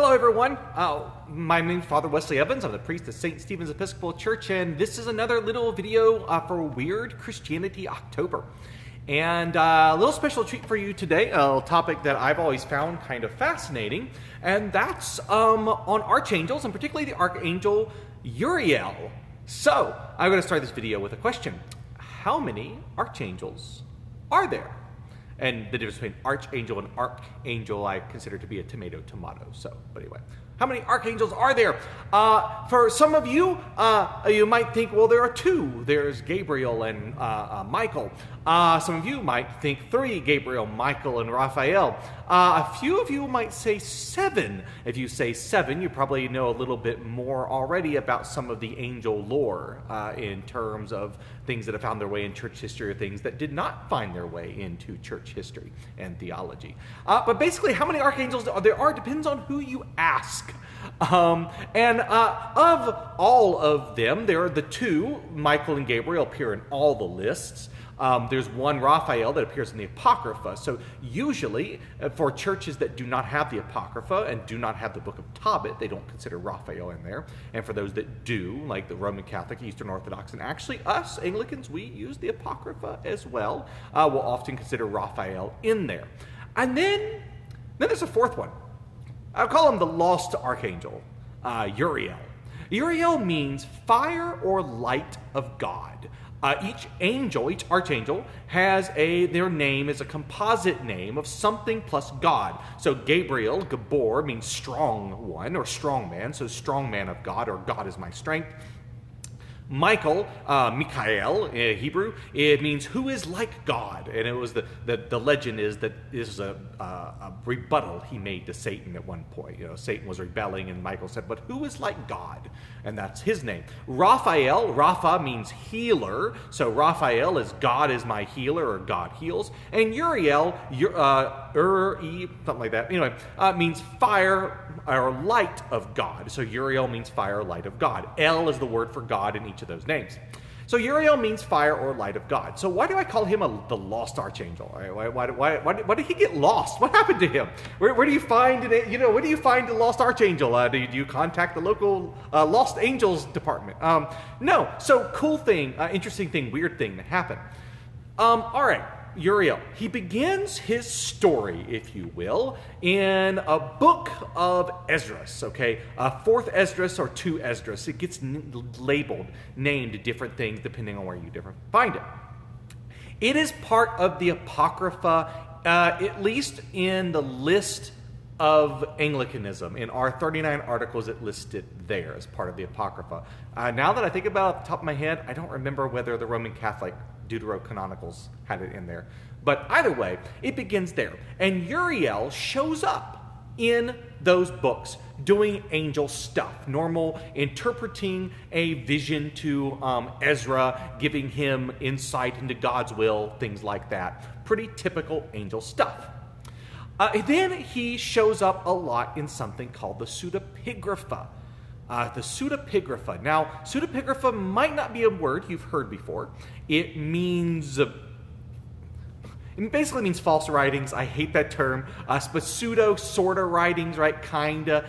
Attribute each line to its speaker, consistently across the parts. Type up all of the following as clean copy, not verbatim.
Speaker 1: Hello, everyone. My name is Father Wesley Evans. I'm the priest of St. Stephen's Episcopal Church, and this is another little video for Weird Christianity October. And a little special treat for you today, a topic that I've always found kind of fascinating, and that's on archangels, and particularly the archangel Uriel. So, I'm going to start this video with a question. How many archangels are there? And the difference between archangel and archangel I consider to be a tomato. So, but anyway, how many archangels are there? For some of you, you might think, well, there are two. There's Gabriel and Michael. Some of you might think three, Gabriel, Michael, and Raphael. A few of you might say seven. If you say seven, you probably know a little bit more already about some of the angel lore in terms of things that have found their way in church history or things that did not find their way into church history and theology. But basically, how many archangels there are depends on who you ask. Of all of them, there are the two, Michael and Gabriel, appear in all the lists. There's one, Raphael, that appears in the Apocrypha. So usually, for churches that do not have the Apocrypha and do not have the Book of Tobit, they don't consider Raphael in there. And for those that do, like the Roman Catholic, Eastern Orthodox, and actually us, Anglicans, we use the Apocrypha as well. We'll often consider Raphael in there. And then there's a fourth one. I'll call him the lost archangel, Uriel. Uriel means fire or light of God. Each archangel has their name is a composite name of something plus God. So Gabriel, Gabor, means strong one or strong man, so strong man of God, or God is my strength. Michael, Michael, in Hebrew, it means who is like God. And it was the legend is that this is a rebuttal he made to Satan at one point. You know, Satan was rebelling and Michael said, but who is like God? And that's his name. Raphael, Rapha means healer. So Raphael is God is my healer, or God heals. And Uriel, something like that, anyway, means fire or light of God. So Uriel means fire or light of God. El is the word for God in each of those names. So Uriel means fire or light of God. So why do I call him the lost archangel? Why did he get lost? What happened to him? Where do you find it? Where do you find the lost archangel? Do you contact the local lost angels department? No. So cool thing, interesting thing, weird thing that happened. All right. Uriel. He begins his story, if you will, in a book of Esdras, okay? Fourth Esdras or two Esdras. It gets named different things depending on where you find it. It is part of the Apocrypha, at least in the list of Anglicanism. In our 39 articles, it listed there as part of the Apocrypha. Now that I think about it off the top of my head, I don't remember whether the Roman Catholic Deuterocanonicals had it in there. But either way, it begins there. And Uriel shows up in those books doing angel stuff, normal interpreting a vision to Ezra, giving him insight into God's will, things like that. Pretty typical angel stuff. Then he shows up a lot in something called the pseudepigrapha. The pseudepigrapha. Now, pseudepigrapha might not be a word you've heard before. It basically means false writings. I hate that term. But pseudo, sort of writings, right? Kinda.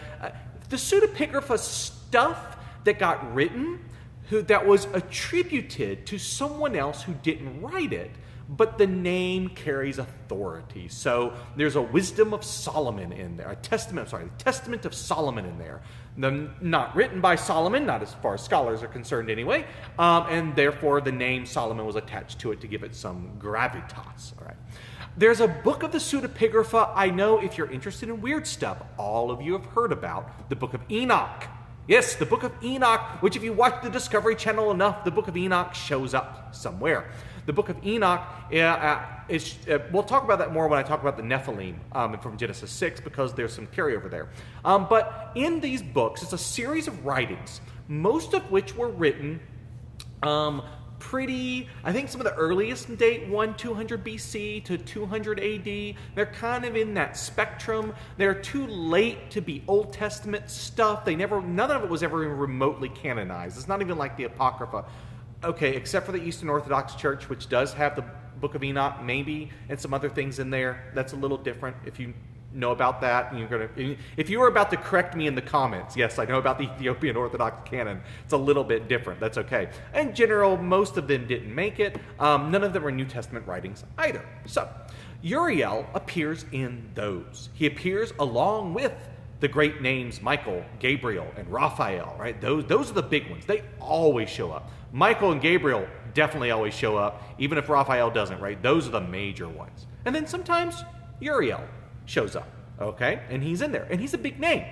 Speaker 1: The pseudepigrapha stuff that got written, that was attributed to someone else who didn't write it, but the name carries authority. So there's a wisdom of Solomon in there, the Testament of Solomon in there. Not written by Solomon, not as far as scholars are concerned anyway, and therefore the name Solomon was attached to it to give it some gravitas. All right. There's a book of the pseudepigrapha. I know if you're interested in weird stuff, all of you have heard about the Book of Enoch. Yes, the Book of Enoch, which if you watch the Discovery Channel enough, the Book of Enoch shows up somewhere. The Book of Enoch, we'll talk about that more when I talk about the Nephilim from Genesis 6, because there's some carryover there. But in these books, it's a series of writings, most of which were written I think some of the earliest date 200 BC to 200 AD. They're kind of in that spectrum. They're too late to be Old Testament stuff. None of it was ever remotely canonized. It's not even like the Apocrypha. Okay, except for the Eastern Orthodox Church, which does have the Book of Enoch, maybe, and some other things in there. That's a little different. If you know about that. If you were about to correct me in the comments, yes, I know about the Ethiopian Orthodox canon. It's a little bit different. That's okay. In general, most of them didn't make it. None of them are New Testament writings either. So, Uriel appears in those. He appears along with the great names Michael, Gabriel, and Raphael, right? Those are the big ones. They always show up. Michael and Gabriel definitely always show up, even if Raphael doesn't, right? Those are the major ones. And then sometimes Uriel shows up, okay? And he's in there, and he's a big name.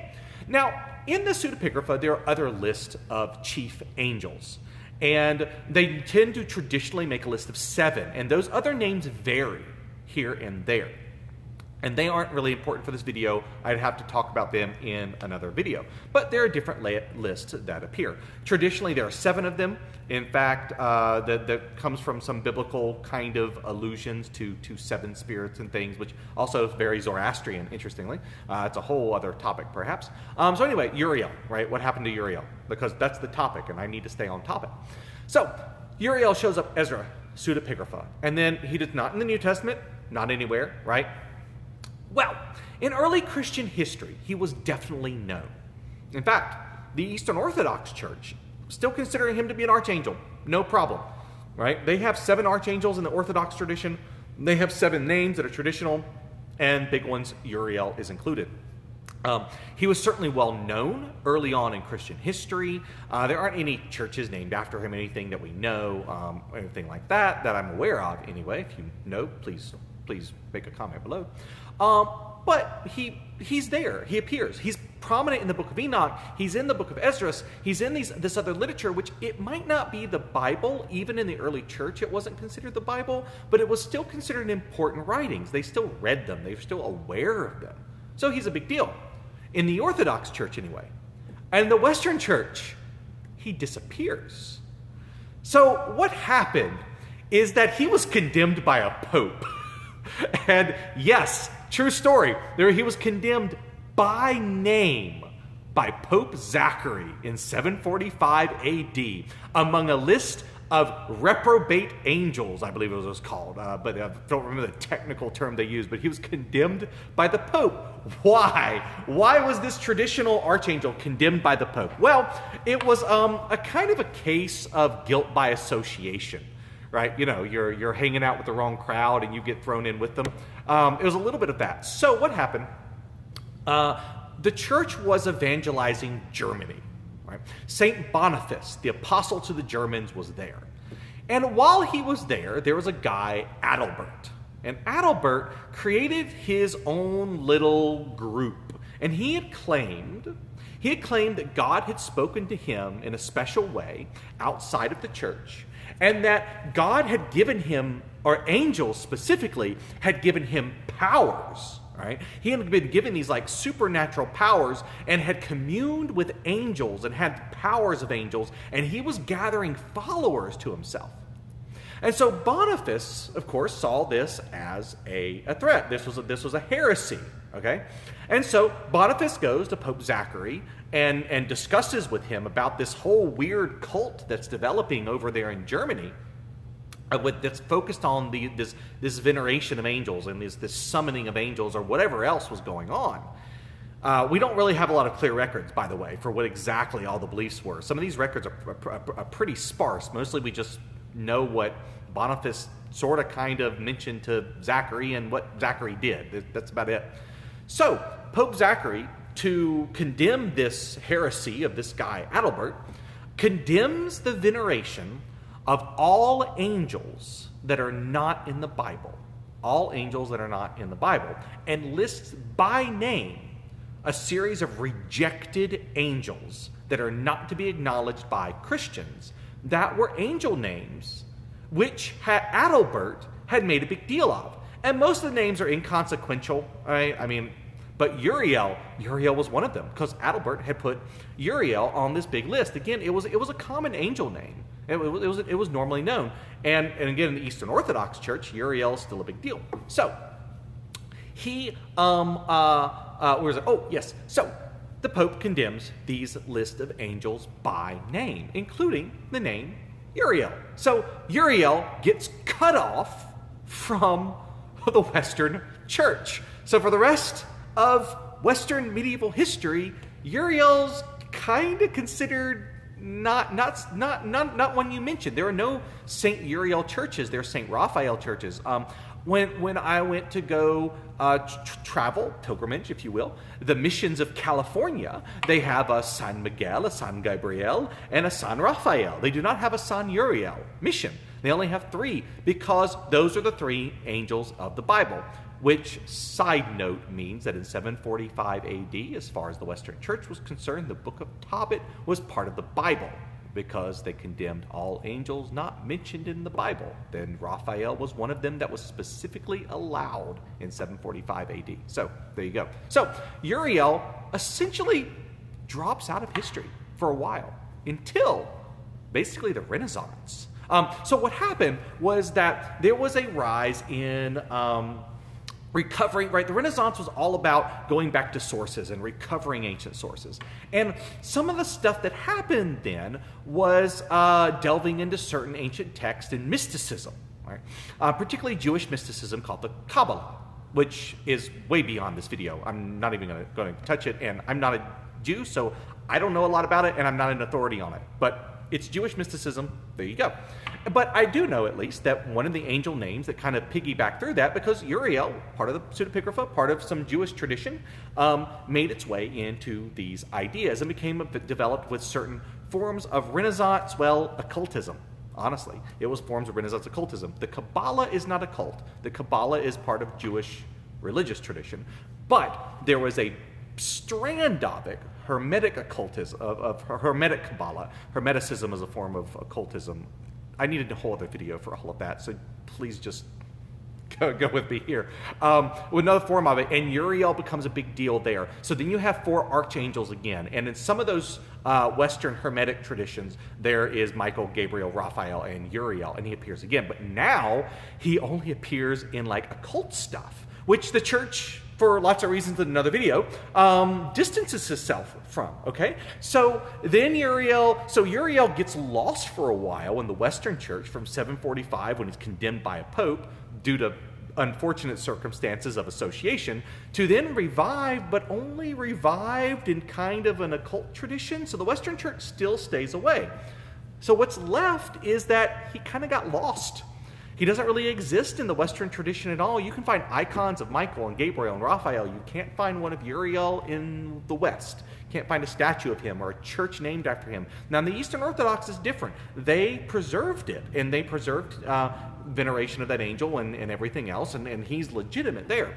Speaker 1: Now, in the pseudepigrapha, there are other lists of chief angels, and they tend to traditionally make a list of 7, and those other names vary here and there. And they aren't really important for this video. I'd have to talk about them in another video. But there are different lists that appear. Traditionally, there are 7 of them. In fact, that comes from some biblical kind of allusions to 7 spirits and things, which also is very Zoroastrian, interestingly. It's a whole other topic, perhaps. So anyway, Uriel, right? What happened to Uriel? Because that's the topic, and I need to stay on topic. So, Uriel shows up Ezra, pseudepigrapha. And then he does not in the New Testament, not anywhere, right? Well, in early Christian history, he was definitely known. In fact, the Eastern Orthodox Church still considering him to be an archangel. No problem, right? They have 7 archangels in the Orthodox tradition. They have 7 names that are traditional, and big ones, Uriel is included. He was certainly well known early on in Christian history. There aren't any churches named after him, anything that we know, anything like that I'm aware of anyway. If you know, please make a comment below. But he's there. He appears. He's prominent in the book of Enoch. He's in the book of Esdras. He's in this other literature, which it might not be the Bible. Even in the early church, it wasn't considered the Bible, but it was still considered important writings. They still read them. They were still aware of them. So he's a big deal. In the Orthodox Church, anyway. And in the Western Church, he disappears. So what happened is that he was condemned by a pope. And yes, true story. He was condemned by name by Pope Zachary in 745 AD among a list of reprobate angels, I believe it was called, but I don't remember the technical term they used, but he was condemned by the Pope. Why? Why was this traditional archangel condemned by the Pope? Well, it was a kind of a case of guilt by association. Right, you're hanging out with the wrong crowd and you get thrown in with them. It was a little bit of that. So what happened? The church was evangelizing Germany. Right? Saint Boniface, the apostle to the Germans, was there. And while he was there, there was a guy, Adalbert. And Adalbert created his own little group. And he had claimed that God had spoken to him in a special way outside of the church. And that God had given him, or angels specifically, had given him powers, right? He had been given these like supernatural powers and had communed with angels and had powers of angels, and he was gathering followers to himself. And so Boniface, of course, saw this as a threat. This was a heresy, okay? And so Boniface goes to Pope Zachary and discusses with him about this whole weird cult that's developing over there in Germany, that's focused on this veneration of angels and this summoning of angels or whatever else was going on. We don't really have a lot of clear records, by the way, for what exactly all the beliefs were. Some of these records are pretty sparse. Mostly we just know what Boniface sort of kind of mentioned to Zachary and what Zachary did. That's about it. So Pope Zachary, to condemn this heresy of this guy, Adalbert, condemns the veneration of all angels that are not in the Bible. All angels that are not in the Bible. And lists by name a series of rejected angels that are not to be acknowledged by Christians that were angel names which Adalbert had made a big deal of. And most of the names are inconsequential, right? But Uriel was one of them, because Adalbert had put Uriel on this big list. Again, it was a common angel name. It was normally known. And again, in the Eastern Orthodox Church, Uriel is still a big deal. So, he, where is it? Oh, yes. So, the Pope condemns these list of angels by name, including the name Uriel. So, Uriel gets cut off from the Western Church. So, for the rest of Western medieval history, Uriel's kind of considered not one you mentioned. There are no Saint Uriel churches. There are Saint Raphael churches. When I went to go travel, pilgrimage, if you will, the missions of California, they have a San Miguel, a San Gabriel, and a San Raphael. They do not have a San Uriel mission. They only have 3 because those are the 3 angels of the Bible, which, side note, means that in 745 AD, as far as the Western Church was concerned, the Book of Tobit was part of the Bible, because they condemned all angels not mentioned in the Bible. Then Raphael was one of them that was specifically allowed in 745 AD. So there you go. So Uriel essentially drops out of history for a while until basically the Renaissance. So what happened was that there was a rise in recovering, right? The Renaissance was all about going back to sources and recovering ancient sources. And some of the stuff that happened then was delving into certain ancient texts and mysticism, right? Particularly Jewish mysticism called the Kabbalah, which is way beyond this video. I'm not even going to touch it, and I'm not a Jew, so I don't know a lot about it, and I'm not an authority on it. But it's Jewish mysticism. There you go. But I do know, at least, that one of the angel names that kind of piggyback through that, because Uriel, part of the pseudepigrapha, part of some Jewish tradition, made its way into these ideas and became developed with certain forms of Renaissance, occultism. Honestly, it was forms of Renaissance occultism. The Kabbalah is not a cult. The Kabbalah is part of Jewish religious tradition. But there was a strand of it, Hermetic occultism, of Hermetic Kabbalah. Hermeticism is a form of occultism. I needed a whole other video for all of that, so please just go with me here. With another form of it, and Uriel becomes a big deal there. So then you have 4 archangels again, and in some of those Western Hermetic traditions, there is Michael, Gabriel, Raphael, and Uriel, and he appears again. But now he only appears in like occult stuff, which the church, for lots of reasons in another video, distances itself from, okay? So then Uriel gets lost for a while in the Western church from 745 when he's condemned by a pope due to unfortunate circumstances of association, to then revive, but only revived in kind of an occult tradition. So the Western church still stays away. So what's left is that he kind of got lost. He doesn't really exist in the Western tradition at all. You can find icons of Michael and Gabriel and Raphael. You can't find one of Uriel in the West. You can't find a statue of him or a church named after him. Now, in the Eastern Orthodox is different. They preserved it, and they preserved veneration of that angel and everything else, and he's legitimate there.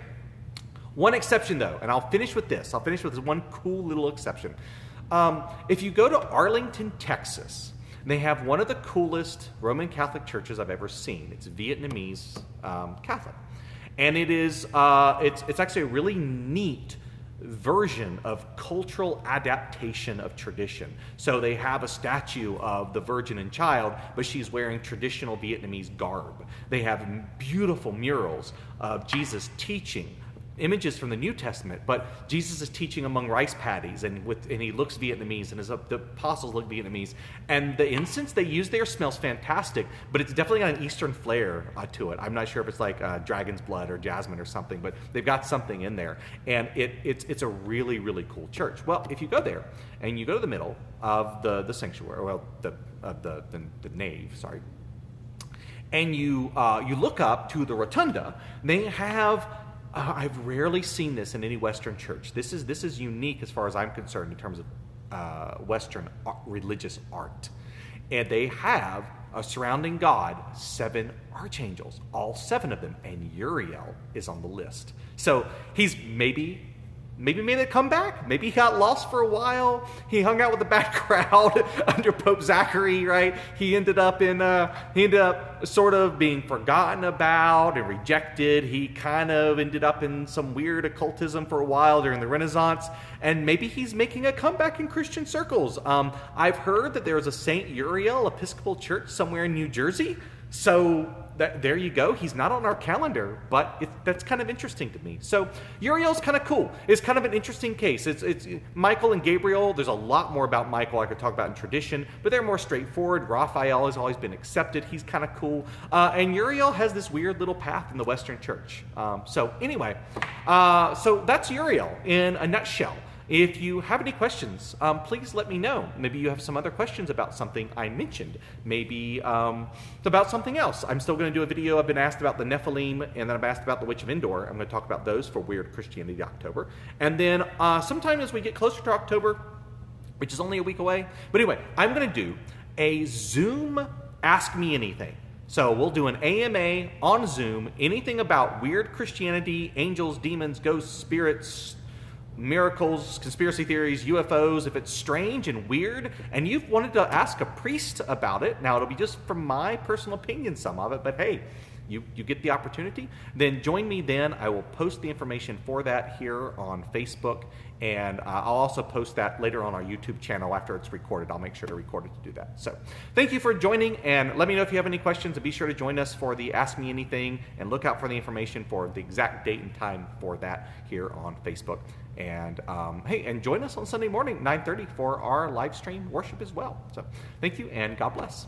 Speaker 1: One exception, though, and I'll finish with this. I'll finish with this one cool little exception. If you go to Arlington, Texas, they have one of the coolest Roman Catholic churches I've ever seen. It's Vietnamese Catholic. And it's actually a really neat version of cultural adaptation of tradition. So they have a statue of the Virgin and Child, but she's wearing traditional Vietnamese garb. They have beautiful murals of Jesus teaching, images from the New Testament, but Jesus is teaching among rice paddies, and he looks Vietnamese, and the apostles look Vietnamese. And the incense they use there smells fantastic, but it's definitely got an Eastern flair to it. I'm not sure if it's like dragon's blood or jasmine or something, but they've got something in there, and it's a really, really cool church. Well, if you go there and you go to the middle of the sanctuary, the nave, sorry, and you look up to the rotunda, they have. I've rarely seen this in any Western church. This is unique as far as I'm concerned in terms of Western religious art. And they have surrounding God 7 archangels, all 7 of them, and Uriel is on the list. So he's maybe made a comeback. Maybe he got lost for a while. He hung out with a bad crowd under Pope Zachary, right? He ended up sort of being forgotten about and rejected. He kind of ended up in some weird occultism for a while during the Renaissance, and maybe he's making a comeback in Christian circles. I've heard that there is a Saint Uriel Episcopal Church somewhere in New Jersey, so there you go. He's not on our calendar, but that's kind of interesting to me. So Uriel's kind of cool. It's kind of an interesting case. It's Michael and Gabriel. There's a lot more about Michael I could talk about in tradition, but they're more straightforward. Raphael has always been accepted. He's kind of cool. And Uriel has this weird little path in the Western Church. So anyway, so that's Uriel in a nutshell. If you have any questions, please let me know. Maybe you have some other questions about something I mentioned. Maybe about something else. I'm still going to do a video. I've been asked about the Nephilim, and then I've asked about the Witch of Endor. I'm going to talk about those for Weird Christianity October. And then sometime as we get closer to October, which is only a week away. But anyway, I'm going to do a Zoom Ask Me Anything. So we'll do an AMA on Zoom, anything about weird Christianity, angels, demons, ghosts, spirits, miracles, conspiracy theories, UFOs. If it's strange and weird and you've wanted to ask a priest about it, now it'll be just from my personal opinion, some of it, but hey, you get the opportunity, then join me then. I will post the information for that here on Facebook, and I'll also post that later on our YouTube channel after it's recorded. I'll make sure to record it to do that. So thank you for joining, and let me know if you have any questions, and be sure to join us for the Ask Me Anything, and look out for the information for the exact date and time for that here on Facebook. And hey, and join us on Sunday morning, 9:30 for our live stream worship as well. So thank you, and God bless.